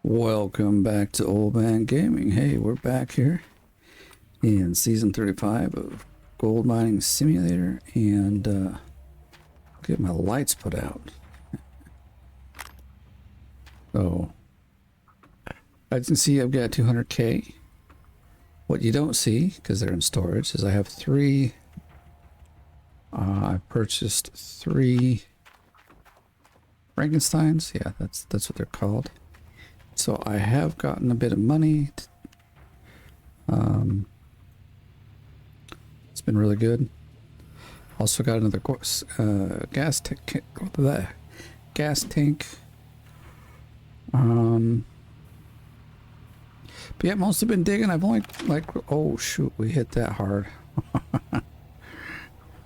Welcome back to Oldman Gaming. Hey, we're back here in season 35 of Gold Mining Simulator, and I'll get my lights put out. So, as you can see, I've got 200k. What you don't see, because they're in storage, is I have three. I purchased 3 Frankensteins. Yeah, that's what they're called. So I have gotten a bit of money. It's been really good. Also got another gas tank. Gas tank. But yeah, mostly been digging. I've only oh shoot, we hit that hard.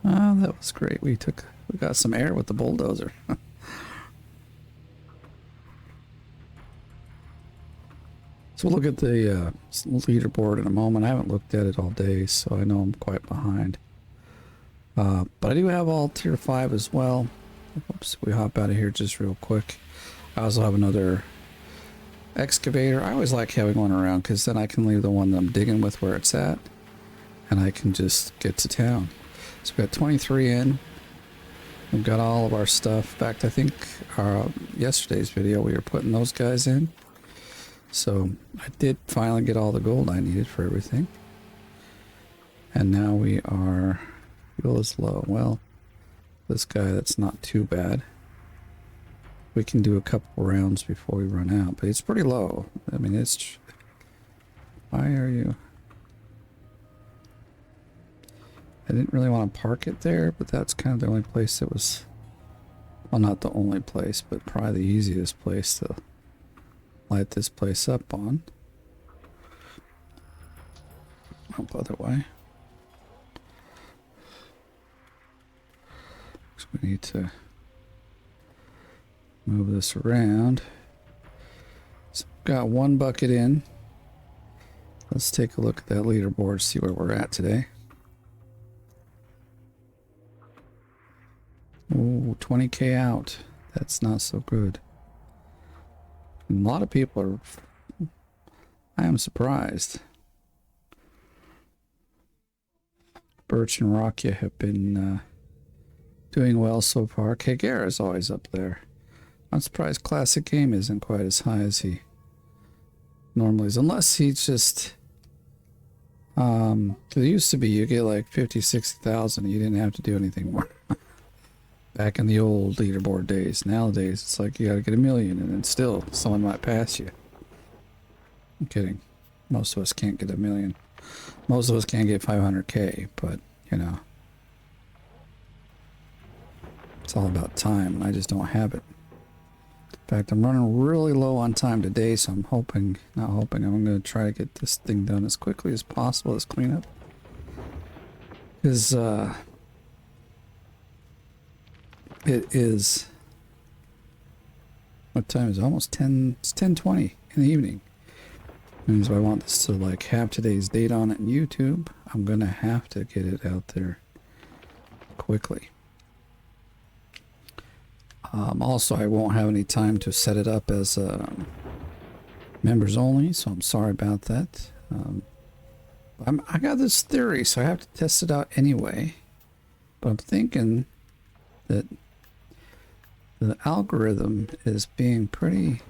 That was great. We got some air with the bulldozer. So we'll look at the leaderboard in a moment. I haven't looked at it all day, so I know I'm quite behind. But I do have all tier 5 as well. Oops, we hop out of here just real quick. I also have another excavator. I always like having one around because then I can leave the one that I'm digging with where it's at, and I can just get to town. So we've got 23 in. We've got all of our stuff. In fact, I think yesterday's video we were putting those guys in. So I did finally get all the gold I needed for everything. And now we are, fuel is low. Well, this guy, that's not too bad. We can do a couple rounds before we run out, but it's pretty low. I mean, it's, why are you? I didn't really want to park it there, but that's kind of the only place that was, well, not the only place, but probably the easiest place to light this place up on. Up other way. So we need to move this around. So we've got 1 bucket in. Let's take a look at that leaderboard, see where we're at today. Oh, 20k out. That's not so good. A lot of people are, I am surprised. Birch and Rakia have been doing well so far. Kagera is always up there. I'm surprised Classic Game isn't quite as high as he normally is. Unless he's just, it used to be you get like 50, 60,000 and you didn't have to do anything more. Back in the old leaderboard days. Nowadays, it's like you gotta get 1 million and then still someone might pass you. I'm kidding. Most of us can't get 1 million. Most of us can't get 500k, but, you know. It's all about time, and I just don't have it. In fact, I'm running really low on time today, so I'm hoping, not hoping, I'm gonna try to get this thing done as quickly as possible, this cleanup. Because, it is, what time is it? Almost 10, it's 10:20 in the evening. And so I want this to like have today's date on it in YouTube. I'm gonna have to get it out there quickly. Also, I won't have any time to set it up as members only, so I'm sorry about that. I got this theory, so I have to test it out anyway. But I'm thinking that the algorithm is being pretty,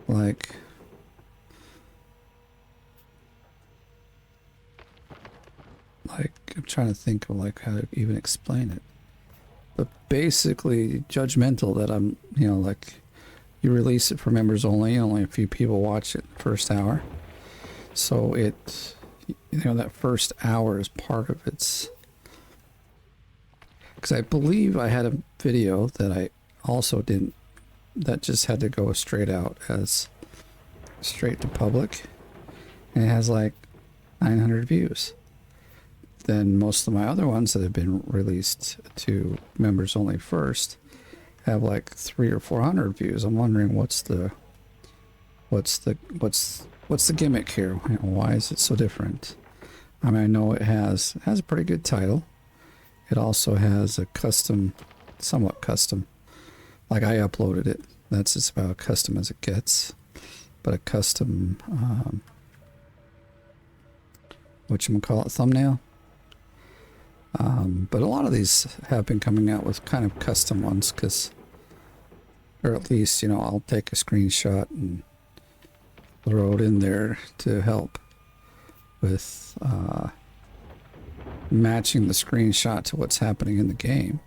like, I'm trying to think of like how to even explain it, but basically judgmental that I'm, you know, like you release it for members only, only a few people watch it the first hour, so it, you know, that first hour is part of its. Because I believe I had a video that I also didn't, that just had to go straight out as straight to public, and it has like 900 views. Then most of my other ones that have been released to members only first have like 300 or 400 views. I'm wondering what's the gimmick here? You know, why is it so different? I mean, I know it has a pretty good title. It also has a custom, somewhat custom, like I uploaded it. That's as about custom as it gets. but a custom, whatchamacallit, thumbnail. But a lot of these have been coming out with kind of custom ones, because, or at least, you know, I'll take a screenshot and throw it in there to help with matching the screenshot to what's happening in the game,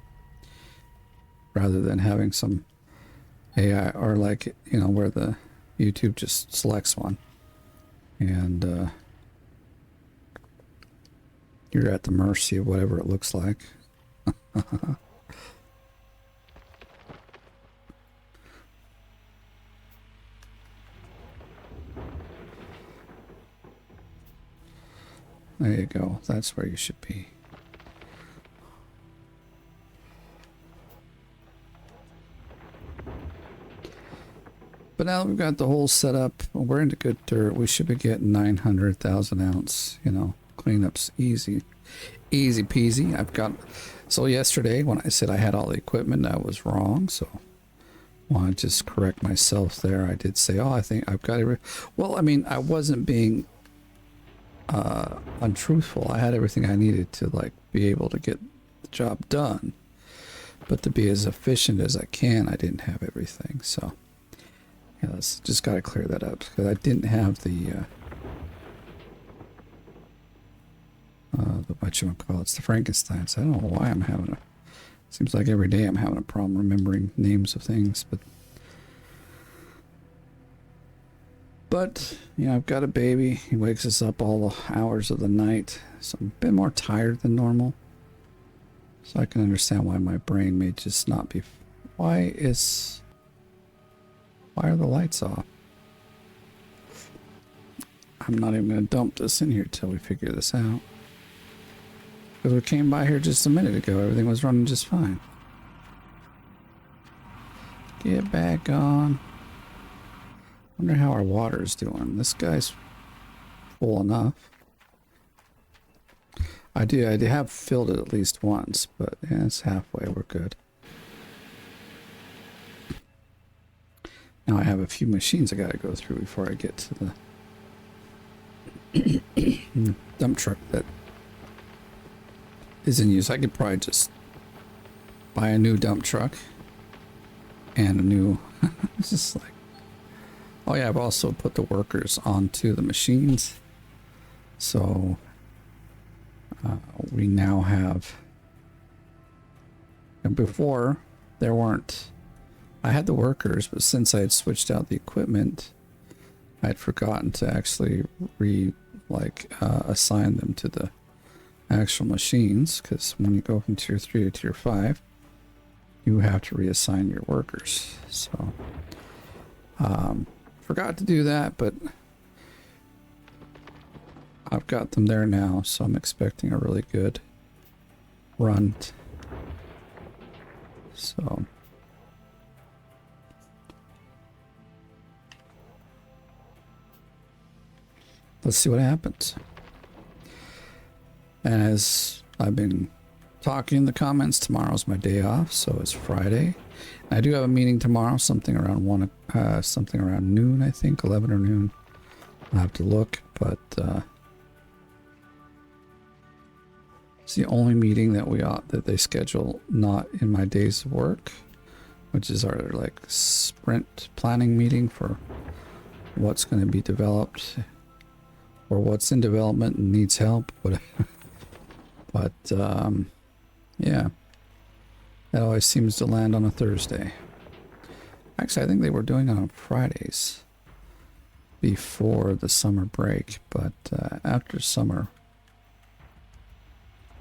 rather than having some AI, or like, you know, where the YouTube just selects one and you're at the mercy of whatever it looks like. There you go. That's where you should be. But now that we've got the whole setup, we're into good dirt. We should be getting 900,000 ounce, you know, cleanups easy. Easy peasy. I've got, so yesterday when I said I had all the equipment, I was wrong. So I want to just correct myself there. I did say, oh, I think I've got it. Well, I mean, I wasn't being untruthful. I had everything I needed to like be able to get the job done, but to be as efficient as I can, I didn't have everything. So yeah, just got to clear that up, because I didn't have the whatchamacallits, the Frankensteins. I don't know why I'm having a, seems like every day I'm having a problem remembering names of things, but you know, I've got a baby. He wakes us up all the hours of the night, so I'm a bit more tired than normal. So I can understand why my brain may just not be. Why are the lights off? I'm not even going to dump this in here till we figure this out, because we came by here just a minute ago. Everything was running just fine. Get back on. Wonder how our water's doing. This guy's full enough. I have filled it at least once, but yeah, it's halfway. We're good. Now I have a few machines I gotta go through before I get to the dump truck that is in use. I could probably just buy a new dump truck and a new it's just like, oh yeah, I've also put the workers onto the machines, so we now have, and before there weren't, I had the workers, but since I had switched out the equipment, I had forgotten to actually assign them to the actual machines, because when you go from tier 3 to tier 5, you have to reassign your workers. So forgot to do that, but I've got them there now, so I'm expecting a really good run. So let's see what happens. And as I've been talking in the comments, tomorrow's my day off, so it's Friday. And I do have a meeting tomorrow, something around something around noon, I think, 11 or noon. I'll have to look, but it's the only meeting that they schedule not in my days of work, which is our like sprint planning meeting for what's going to be developed or what's in development and needs help. But yeah, that always seems to land on a Thursday. Actually, I think they were doing it on Fridays before the summer break, but after summer,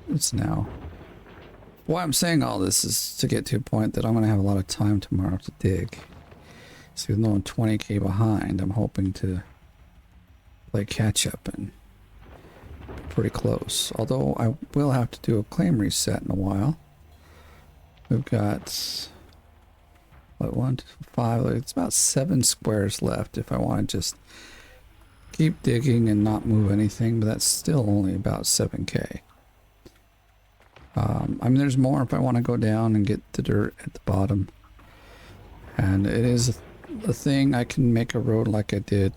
it's now. Why I'm saying all this is to get to a point that I'm going to have a lot of time tomorrow to dig. So even though I'm 20k behind, I'm hoping to play catch up and pretty close. Although I will have to do a claim reset in a while. We've got what, 1, 2, 5, it's about 7 squares left if I want to just keep digging and not move anything, but that's still only about 7k. I mean, there's more if I want to go down and get the dirt at the bottom, and it is the thing, I can make a road like I did.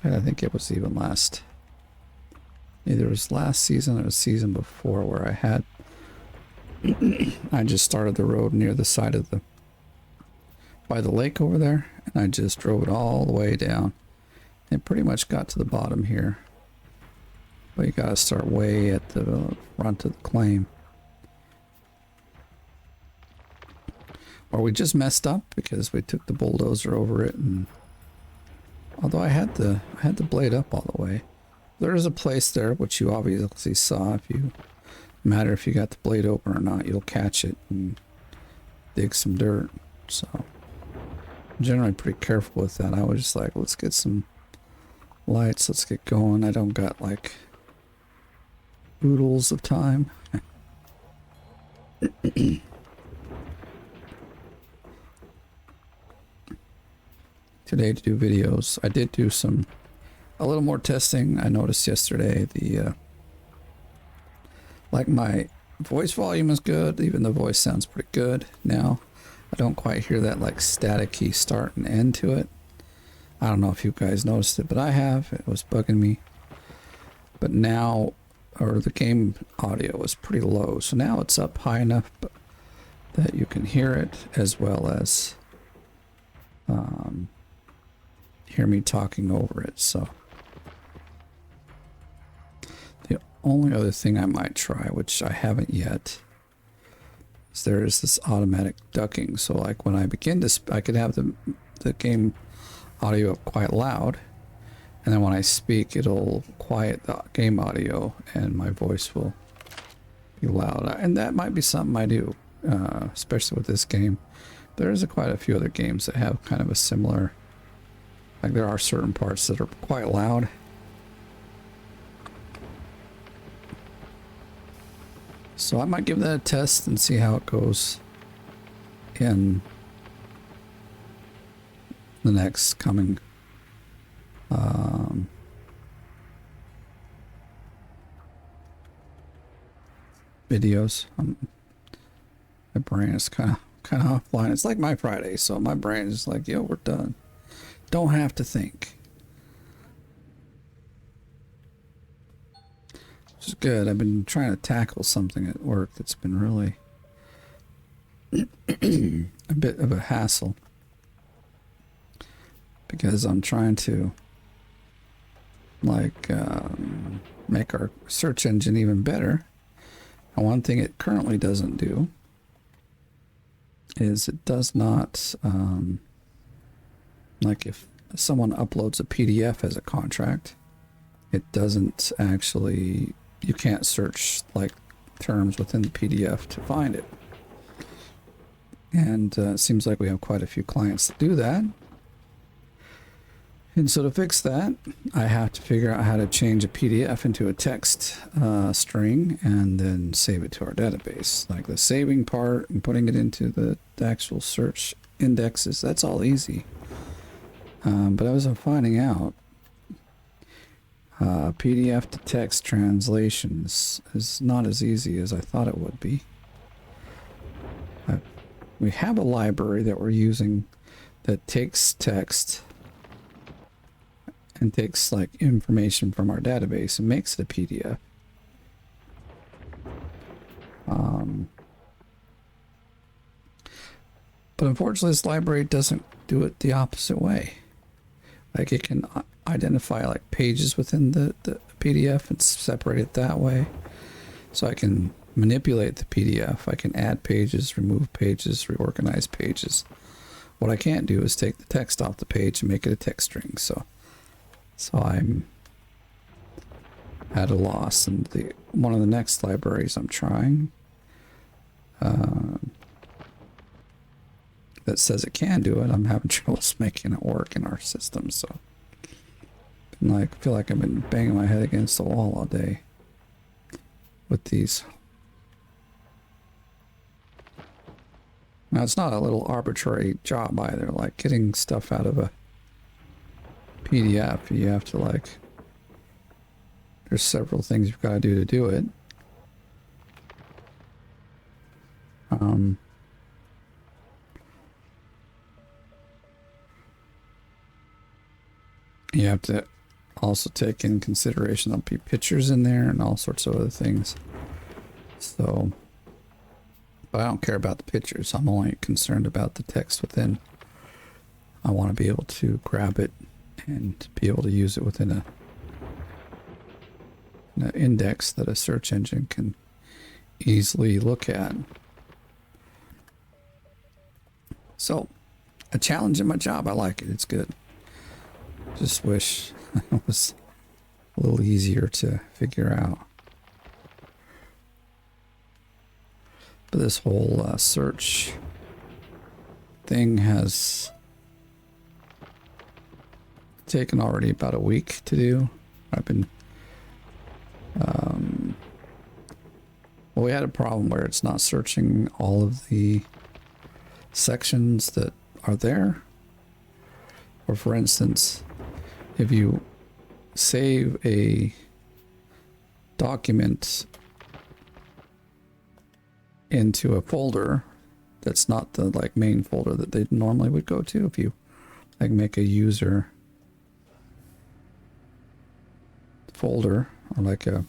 I think it was even either it was last season or the season before, where I just started the road near the side of by the lake over there, and I just drove it all the way down. It pretty much got to the bottom here, but you gotta start way at the front of the claim. Or we just messed up because we took the bulldozer over it, and although I had the blade up all the way. There is a place there which you obviously saw. If you matter if you got the blade open or not, you'll catch it and dig some dirt. So I'm generally pretty careful with that. I was just like, let's get some lights, let's get going. I don't got like oodles of time. Today to do videos. I did do a little more testing. I noticed yesterday like my voice volume is good, even the voice sounds pretty good now. I don't quite hear that like staticky start and end to it. I don't know if you guys noticed it, but I have. It was bugging me. But now, or the game audio was pretty low, so now it's up high enough that you can hear it, as well as hear me talking over it. So the only other thing I might try, which I haven't yet, is there is this automatic ducking. So like when I begin to I could have the game audio up quite loud, and then when I speak it'll quiet the game audio and my voice will be loud. And that might be something I do, especially with this game. There's quite a few other games that have kind of a similar, like there are certain parts that are quite loud. So I might give that a test and see how it goes in the next coming videos. My brain is kind of offline. It's like my Friday, so my brain is like, yo, we're done. Don't have to think. Which is good. I've been trying to tackle something at work that's been really a bit of a hassle, because I'm trying to like make our search engine even better. And one thing it currently doesn't do is it does not like if someone uploads a PDF as a contract, it doesn't actually, you can't search like terms within the PDF to find it. And it seems like we have quite a few clients that do that. And so to fix that, I have to figure out how to change a PDF into a text string and then save it to our database. Like the saving part and putting it into the actual search indexes, that's all easy. But I was finding out PDF to text translations is not as easy as I thought it would be. We have a library that we're using that takes text and takes like information from our database and makes it a PDF. But unfortunately this library doesn't do it the opposite way. Like it can identify like pages within the PDF and separate it that way. So I can manipulate the PDF. I can add pages, remove pages, reorganize pages. What I can't do is take the text off the page and make it a text string. So I'm at a loss. And one of the next libraries I'm trying that says it can do it, I'm having troubles making it work in our system. So I feel like I've been banging my head against the wall all day with these. Now it's not a little arbitrary job either, like getting stuff out of a PDF. You have to like, there's several things you've got to do it. You have to also take in consideration there'll be pictures in there and all sorts of other things. So, but I don't care about the pictures. I'm only concerned about the text within. I want to be able to grab it and be able to use it within an index that a search engine can easily look at. So, a challenge in my job. I like it. It's good. Just wish it was a little easier to figure out. But this whole search thing has taken already about a week to do. I've been well, we had a problem where it's not searching all of the sections that are there. Or for instance, if you save a document into a folder that's not the like main folder that they normally would go to, if you like make a user folder or like a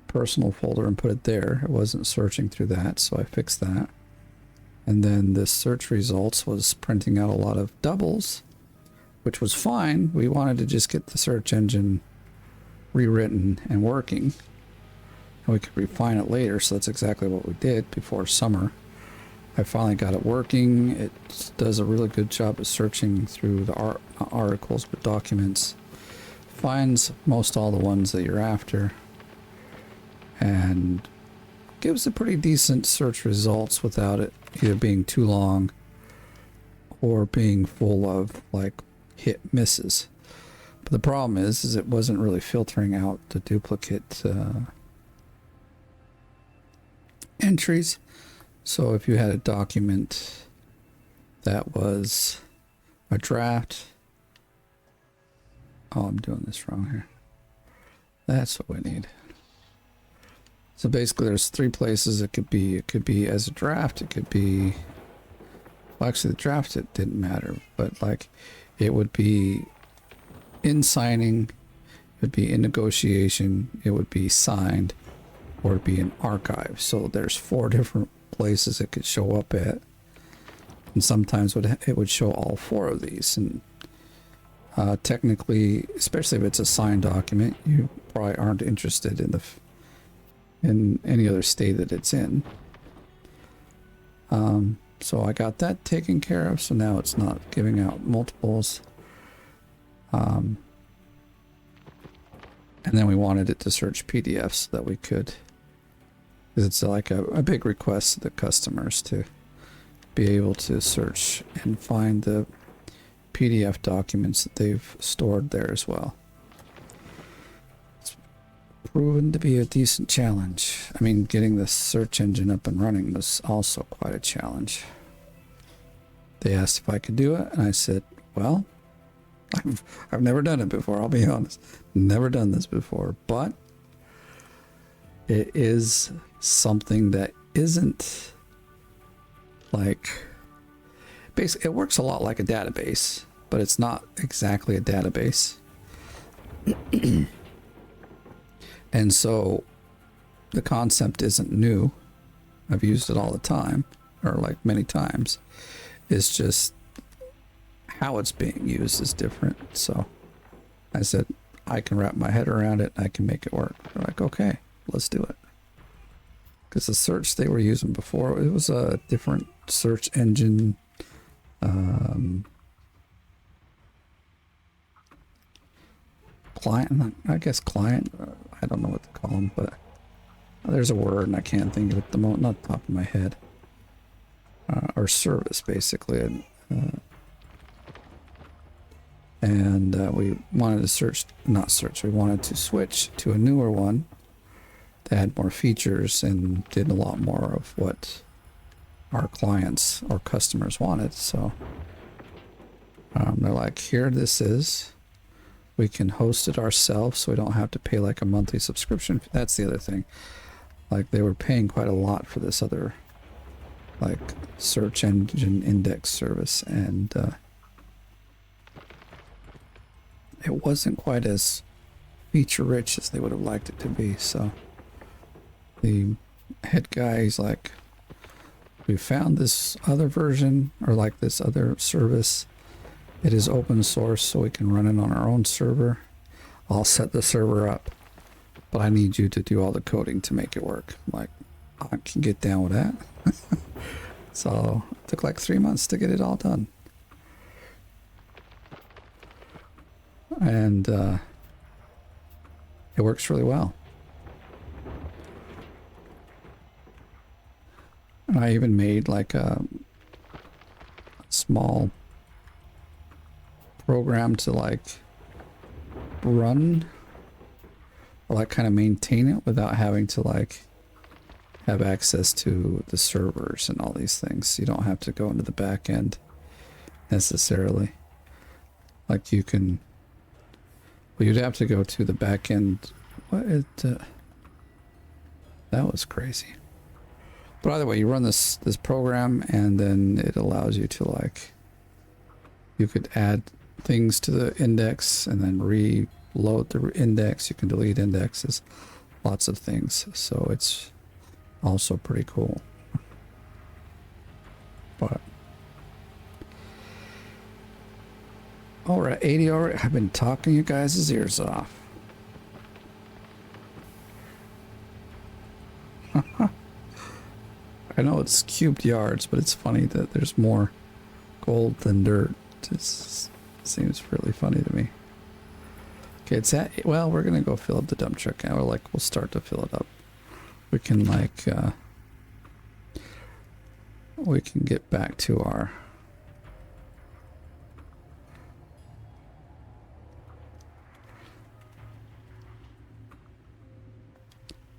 personal folder and put it there, it wasn't searching through that, so I fixed that. And then this search results was printing out a lot of doubles, which was fine. We wanted to just get the search engine rewritten and working, and we could refine it later. So that's exactly what we did before summer. I finally got it working. It does a really good job of searching through the not articles but documents, finds most all the ones that you're after, and gives a pretty decent search results without it either being too long or being full of like hit misses. But the problem is it wasn't really filtering out the duplicate entries. So if you had a document that was a draft, oh, I'm doing this wrong here. That's what we need. So basically there's three places it could be. It could be as a draft, it could be, well actually the draft it didn't matter, but like it would be in signing, it would be in negotiation, it would be signed, or it'd be in archive. So there's 4 different places it could show up at, and sometimes it would show all 4 of these. And technically, especially if it's a signed document, you probably aren't interested in any other state that it's in. So I got that taken care of, so now it's not giving out multiples. And then we wanted it to search PDFs so that we could, because it's like a big request to the customers to be able to search and find the PDF documents that they've stored there as well. It's proven to be a decent challenge. I mean, getting the search engine up and running was also quite a challenge. They asked if I could do it, and I said, well, I've never done it before, I'll be honest. Never done this before, but it is something that isn't like, basically it works a lot like a database, but it's not exactly a database. And so the concept isn't new. I've used it all the time, or like many times. It's just how it's being used is different. So I said, I can wrap my head around it. I can make it work. They're like, okay, let's do it. Because the search they were using before, it was a different search engine. Client, I guess client, I don't know what to call them, but there's a word and I can't think of it at the moment, not the top of my head. Or service, basically. And we wanted to we wanted to switch to a newer one that had more features and did a lot more of what our clients or customers wanted. So they're like, here this is. We can host it ourselves, so we don't have to pay like a monthly subscription. That's the other thing. Like they were paying quite a lot for this other like search engine index service, and it wasn't quite as feature rich as they would have liked it to be. So the head guy, he's like, we found this other version, or like this other service. It is open source, so we can run it on our own server. I'll set the server up, but I need you to do all the coding to make it work. I'm like, I can get down with that. So it took like 3 months to get it all done. And it works really well. And I even made like a small program to like run or like kind of maintain it without having to like have access to the servers and all these things. You don't have to go into the back end necessarily. Like you can, well, you'd have to go to the back end. That was crazy. But either way, you run this program and then it allows you to like, you could add things to the index and then reload the index. You can delete indexes, lots of things. So it's also pretty cool. But oh, we're at 80 already. I've been talking you guys' ears off. I know it's cubed yards, but it's funny that there's more gold than dirt. It seems really funny to me. Okay, it's at, well, we're gonna go fill up the dump truck now. We'll start to fill it up. We can like, we can get back to our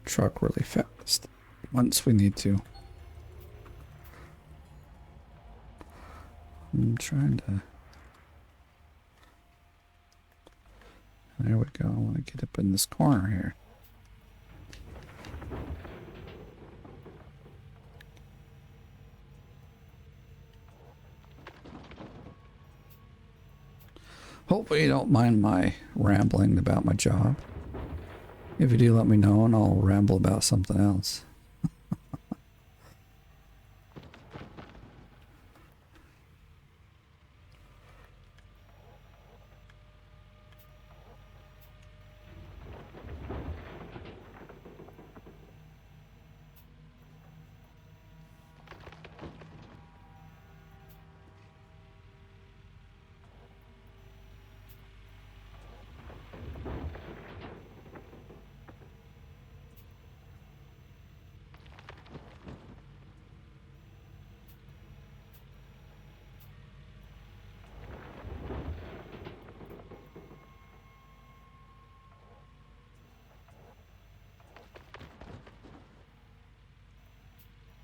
truck really fast once we need to. I'm trying to, there we go. I want to get up in this corner here. Hopefully you don't mind my rambling about my job. If you do, let me know and I'll ramble about something else.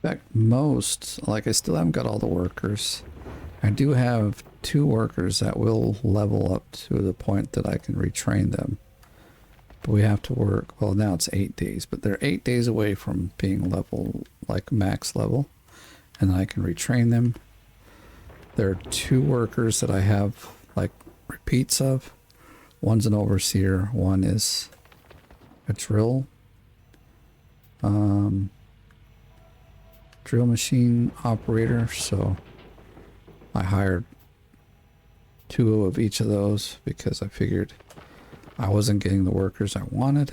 In fact, most, like I still haven't got all the workers. I do have 2 workers that will level up to the point that I can retrain them. But we have to work, well now it's 8 days, but they're 8 days away from being level, like max level. And then I can retrain them. There are 2 workers that I have like repeats of. One's an overseer, one is a drill machine operator, so I hired 2 of each of those because I figured I wasn't getting the workers I wanted.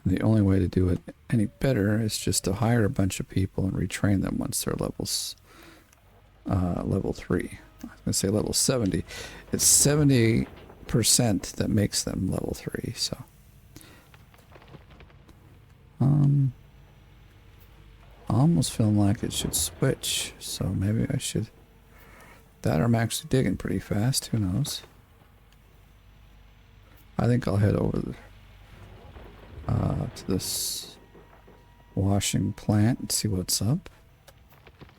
And the only way to do it any better is just to hire a bunch of people and retrain them once they're levels level 3. I was gonna say level 70. It's 70% that makes them level 3, so I almost feeling like it should switch, so maybe I should. That or I'm actually digging pretty fast, who knows. I think I'll head over to this washing plant and see what's up.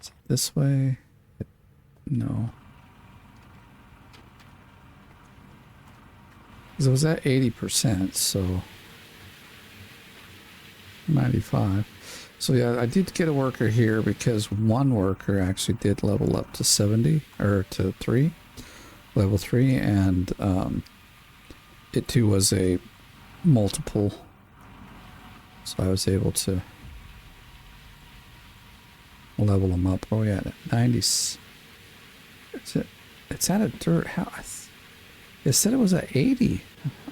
Is it this way? No. Because it was at 80%, so 95. So yeah, I did get a worker here because one worker actually did level up to 70 or to 3, level 3, and it too was a multiple, so I was able to level them up. Oh yeah, 90s. It's at a dirt house. It said it was at 80.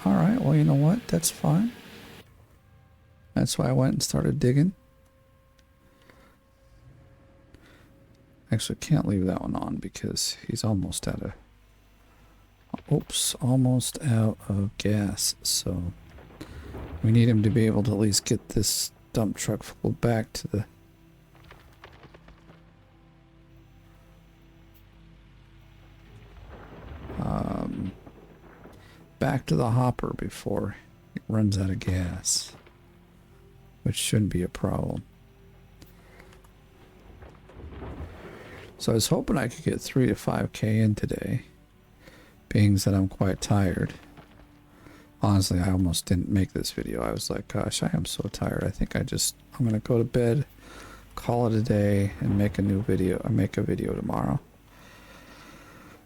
All right, well, you know what? That's fine. That's why I went and started digging. Actually, can't leave that one on because he's almost out of... Oops, almost out of gas. So we need him to be able to at least get this dump truck full back to the... back to the hopper before it runs out of gas, which shouldn't be a problem. So I was hoping I could get 3 to 5K in today, being that I'm quite tired. Honestly, I almost didn't make this video. I was like, gosh, I am so tired. I think I'm gonna go to bed, call it a day, and make a new video. I make a video tomorrow.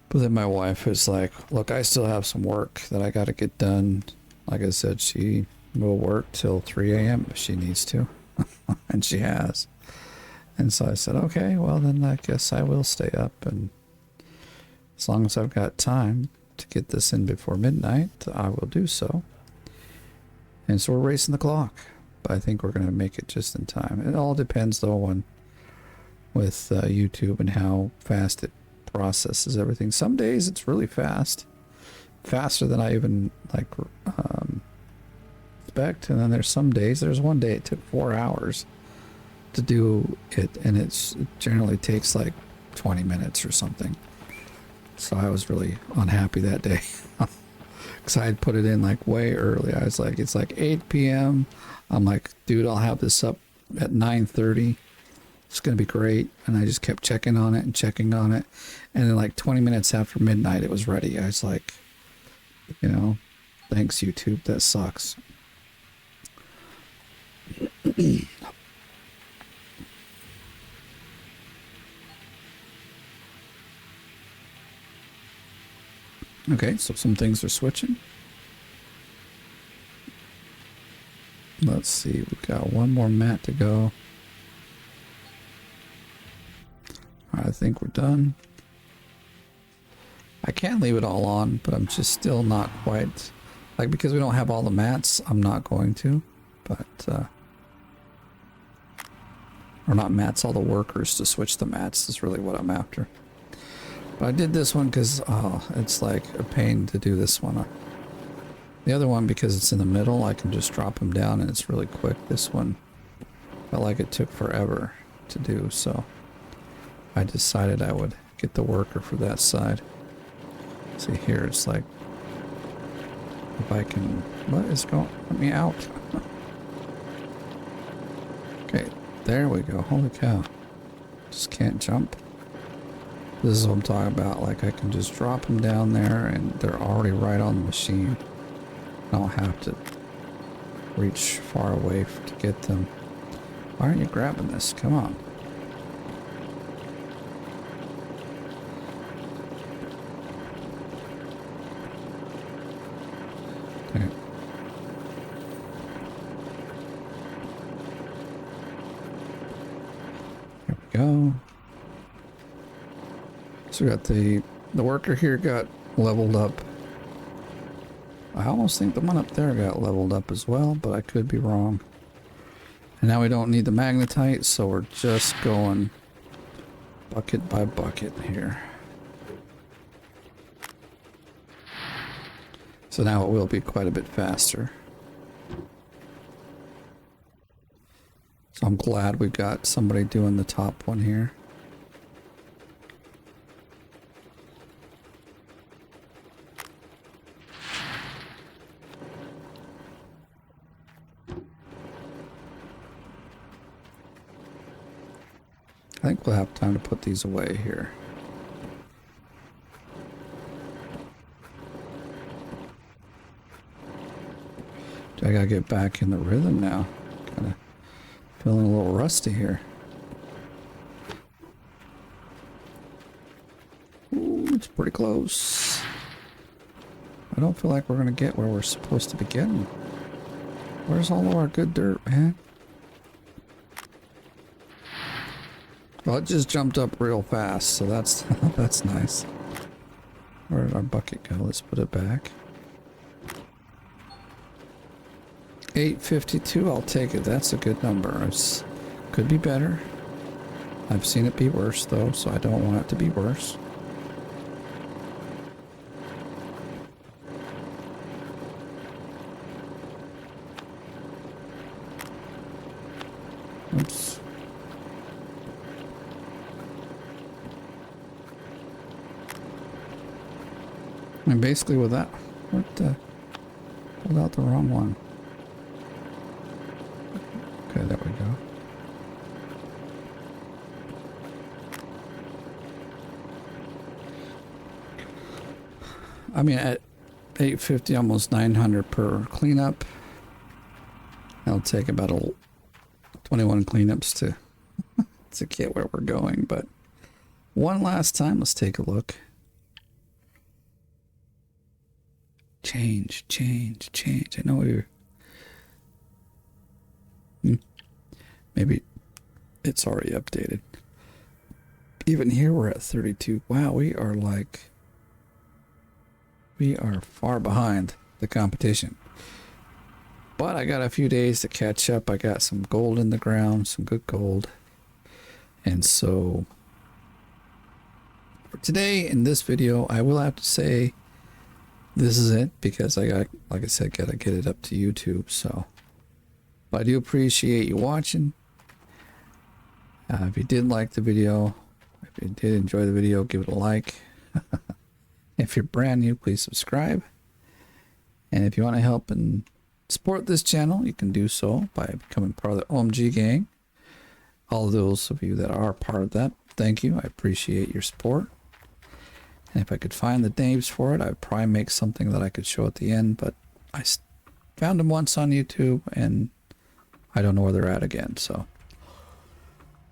But then my wife is like, look, I still have some work that I got to get done. Like I said, she will work till 3 a.m. if she needs to. And she has. And so I said, okay, well then I guess I will stay up. And as long as I've got time to get this in before midnight, I will do so. And so we're racing the clock. But I think we're going to make it just in time. It all depends though on with YouTube and how fast it processes everything. Some days it's really fast, faster than I even like expect, and then there's some days, there's one day it took 4 hours to do it, and it generally takes like 20 minutes or something. So I was really unhappy that day because I had put it in like way early. I was like, it's like 8 p.m. I'm like, dude, I'll have this up at 9:30. It's going to be great. And I just kept checking on it and checking on it. And then like 20 minutes after midnight, it was ready. I was like, you know, thanks YouTube. That sucks. Okay, so some things are switching. Let's see. We've got one more mat to go. I think we're done. I can leave it all on, but I'm just still not quite... Like, because we don't have all the mats, I'm not going to. But, or not mats, all the workers to switch the mats is really what I'm after. But I did this one because, oh, it's like a pain to do this one. The other one, because it's in the middle, I can just drop them down and it's really quick. This one felt like it took forever to do, so... I decided I would get the worker for that side. See here, it's like, if I can, what is going, let me out. Okay, there we go, holy cow. Just can't jump. This is what I'm talking about, like I can just drop them down there and they're already right on the machine. I don't have to reach far away to get them. Why aren't you grabbing this? Come on. Go. So we got the worker here got leveled up. I almost think the one up there got leveled up as well, but I could be wrong. And now we don't need the magnetite, so we're just going bucket by bucket here. So now it will be quite a bit faster. So I'm glad we've got somebody doing the top one here. I think we'll have time to put these away here. I gotta get back in the rhythm now. Kinda feeling a little rusty here. Ooh, it's pretty close. I don't feel like we're gonna get where we're supposed to be getting. Where's all of our good dirt, man? Well, it just jumped up real fast, so that's that's nice. Where did our bucket go? Let's put it back. 852, I'll take it. That's a good number. It could be better. I've seen it be worse, though, so I don't want it to be worse. Oops. And basically with that, pulled out the wrong one. Okay, there we go. I mean, at 850, almost 900 per cleanup. It'll take about 21 cleanups to get where we're going. But one last time, let's take a look. Change. I know we're... Maybe it's already updated. Even here, we're at 32. Wow, we are far behind the competition. But I got a few days to catch up. I got some gold in the ground, some good gold. And so for today in this video, I will have to say this is it, because I got, like I said, gotta get it up to YouTube. So, but I do appreciate you watching. If you did like the video, if you did enjoy the video, give it a like. If you're brand new, please subscribe. And if you want to help and support this channel, you can do so by becoming part of the OMG gang. All of those of you that are part of that, thank you. I appreciate your support. And if I could find the names for it, I'd probably make something that I could show at the end. But I found them once on YouTube, and I don't know where they're at again. So,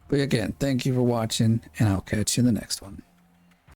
but again, thank you for watching, and I'll catch you in the next one.